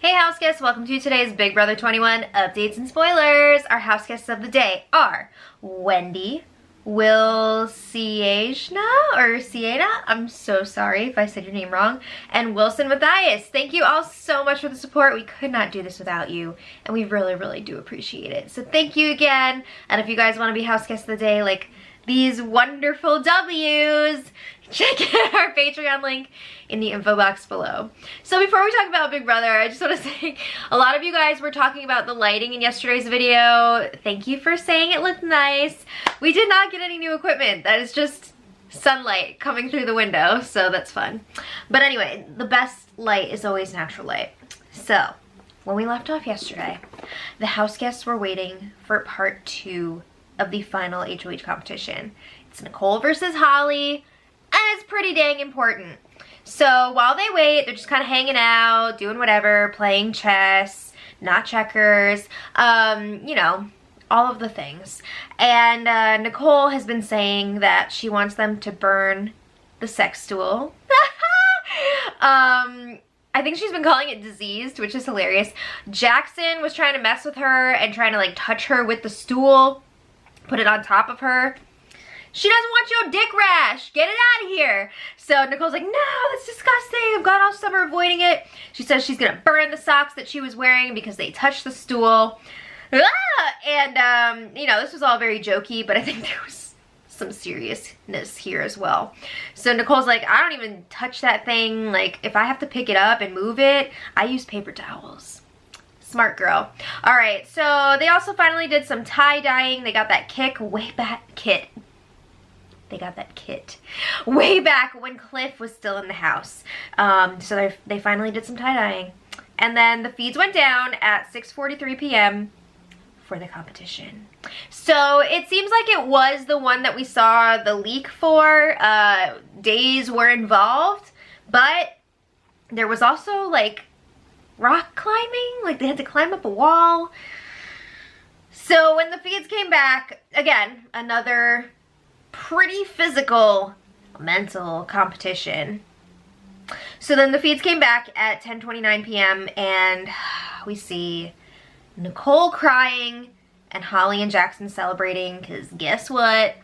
Hey house guests, welcome to today's Big Brother 21 updates and spoilers. Our house guests of the day are Wendy, Will Siena, I'm so sorry if I said your name wrong, and Wilson Matthias. Thank you all so much for the support. We could not do this without you, and we really do appreciate it. So thank you again, and if you guys want to be house guests of the day, like these wonderful W's, check out our Patreon link in the info box below. So before we talk about Big Brother, I just want to say a lot of you guys were talking about the lighting in yesterday's video. Thank you for saying it looked nice. We did not get any new equipment. That is just sunlight coming through the window, so that's fun. But anyway, the best light is always natural light. So when we left off yesterday, the house guests were waiting for part 2 of the final HOH competition. It's Nicole versus Holly, and it's pretty dang important. So while they wait, they're just kind of hanging out, doing whatever, playing chess, not checkers, you know, all of the things. And Nicole has been saying that she wants them to burn the sex stool. I think she's been calling it diseased, which is hilarious. Jackson was trying to mess with her and trying to like touch her with the stool, put it on top of her. She doesn't want your dick rash. Get it out of here. So Nicole's like, no, that's disgusting. I've gone all summer avoiding it. She says she's going to burn the socks that she was wearing because they touched the stool. And, you know, this was all very jokey, but I think there was some seriousness here as well. So Nicole's like, I don't even touch that thing. Like, if I have to pick it up and move it, I use paper towels. Smart girl. All right, so they also finally did some tie-dyeing. They got that kit way back way back when Cliff was still in the house. So they finally did some tie-dyeing. And then the feeds went down at 6:43 p.m. for the competition. So it seems like it was the one that we saw the leak for. Days were involved, but there was also like rock climbing, like they had to climb up a wall. So when the feeds came back, again, another pretty physical, mental competition. So then the feeds came back at 10:29 p.m. and we see Nicole crying and Holly and Jackson celebrating because guess what?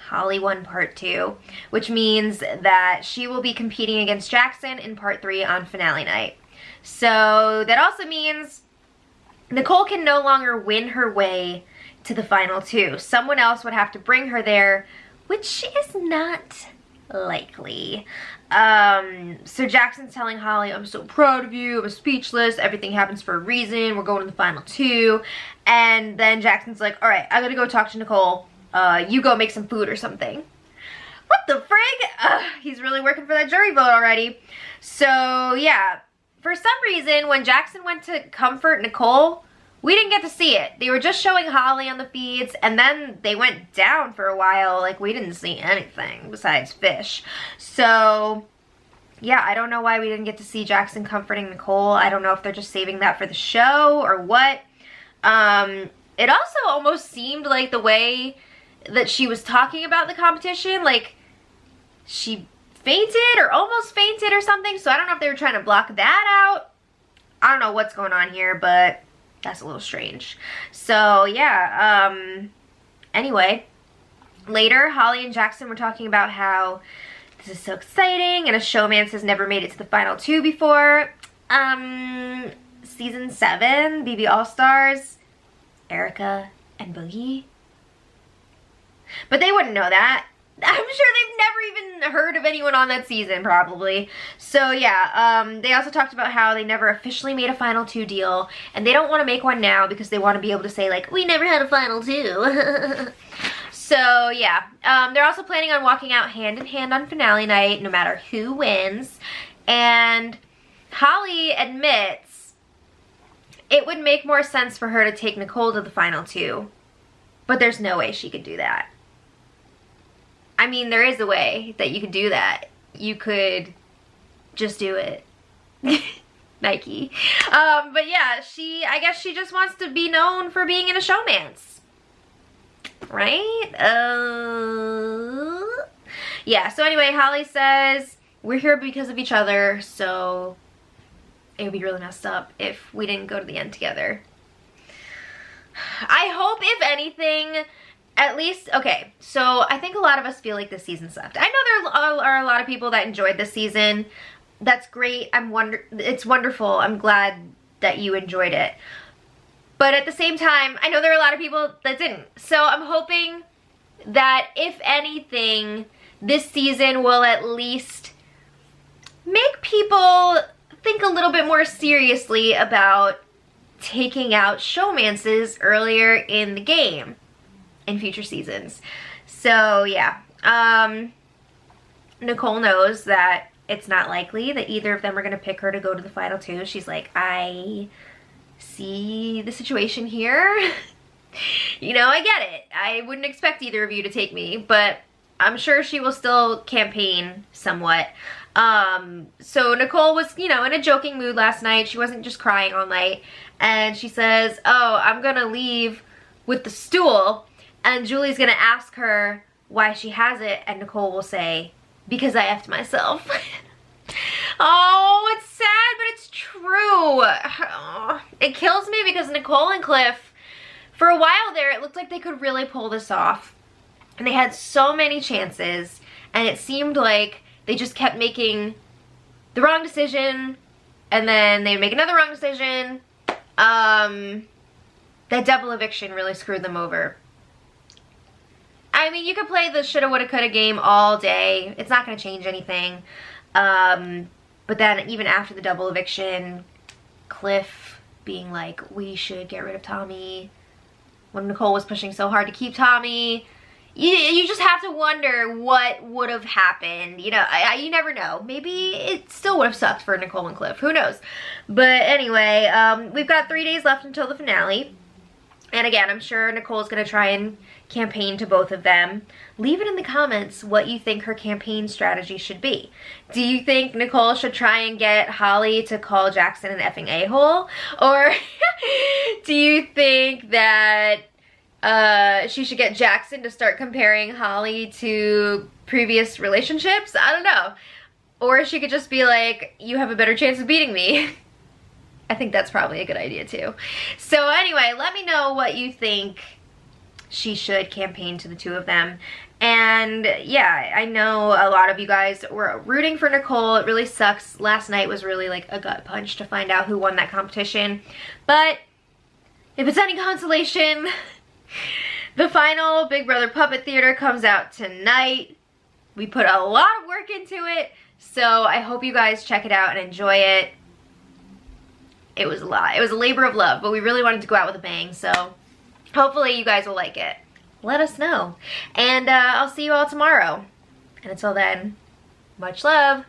Holly won part 2, which means that she will be competing against Jackson in part 3 on finale night. So that also means Nicole can no longer win her way to the final 2. Someone else would have to bring her there, which is not likely. So Jackson's telling Holly, I'm so proud of you, I'm speechless, everything happens for a reason, we're going to the final 2. And then Jackson's like, all right, I gotta go talk to Nicole. You go make some food or something. What the frig? He's really working for that jury vote already. So yeah, for some reason, when Jackson went to comfort Nicole, we didn't get to see it. They were just showing Holly on the feeds, and then they went down for a while. Like, we didn't see anything besides fish. So, yeah, I don't know why we didn't get to see Jackson comforting Nicole. I don't know if they're just saving that for the show or what. It also almost seemed like the way that she was talking about the competition, like, she fainted or almost fainted or something. So I don't know if they were trying to block that out. I don't know what's going on here, but that's a little strange. So yeah, anyway, later Holly and Jackson were talking about how this is so exciting and a showmance has never made it to the final 2 before. Season 7, BB All-Stars, Erica and Boogie. But they wouldn't know that. I'm sure they've never even heard of anyone on that season, probably. So yeah, they also talked about how they never officially made a final 2 deal, and they don't want to make one now because they want to be able to say, like, we never had a final 2. So yeah, they're also planning on walking out hand in hand on finale night, no matter who wins. And Holly admits it would make more sense for her to take Nicole to the final 2, but there's no way she could do that. I mean, there is a way that you could do that. You could just do it. Nike. But yeah, I guess she just wants to be known for being in a showmance. Right? Yeah, so anyway, Holly says, we're here because of each other, so it would be really messed up if we didn't go to the end together. I hope, if anything, at least, okay, so I think a lot of us feel like this season sucked. I know there are a lot of people that enjoyed this season. That's great. It's wonderful. I'm glad that you enjoyed it. But at the same time, I know there are a lot of people that didn't. So I'm hoping that, if anything, this season will at least make people think a little bit more seriously about taking out showmances earlier in the game in future seasons. So yeah, Nicole knows that it's not likely that either of them are going to pick her to go to the final two. She's like, I see the situation here. You know, I get it. I wouldn't expect either of you to take me, but I'm sure she will still campaign somewhat. So Nicole was, you know, in a joking mood last night. She wasn't just crying all night. And she says, oh, I'm gonna leave with the stool. And Julie's gonna ask her why she has it. And Nicole will say, because I effed myself. Oh, it's sad, but it's true. It kills me because Nicole and Cliff, for a while there, it looked like they could really pull this off. And they had so many chances. And it seemed like they just kept making the wrong decision, and then they'd make another wrong decision. That double eviction really screwed them over. I mean, you could play the shoulda, woulda, coulda game all day. It's not going to change anything. But then even after the double eviction, Cliff being like, we should get rid of Tommy, when Nicole was pushing so hard to keep Tommy. You just have to wonder what would have happened. You know, you never know. Maybe it still would have sucked for Nicole and Cliff. Who knows? But anyway, we've got 3 days left until the finale. And again, I'm sure Nicole's going to try and campaign to both of them. Leave it in the comments what you think her campaign strategy should be. Do you think Nicole should try and get Holly to call Jackson an effing a-hole? Or do you think that she should get Jackson to start comparing Holly to previous relationships? I don't know. Or she could just be like, you have a better chance of beating me. I think that's probably a good idea too. So anyway, let me know what you think she should campaign to the two of them. And yeah, I know a lot of you guys were rooting for Nicole. It really sucks. Last night was really like a gut punch to find out who won that competition. But if it's any consolation, the final Big Brother Puppet Theater comes out tonight. We put a lot of work into it, so I hope you guys check it out and enjoy it. It was a lot. It was a labor of love, but we really wanted to go out with a bang, so hopefully you guys will like it. Let us know. And I'll see you all tomorrow. And until then, much love.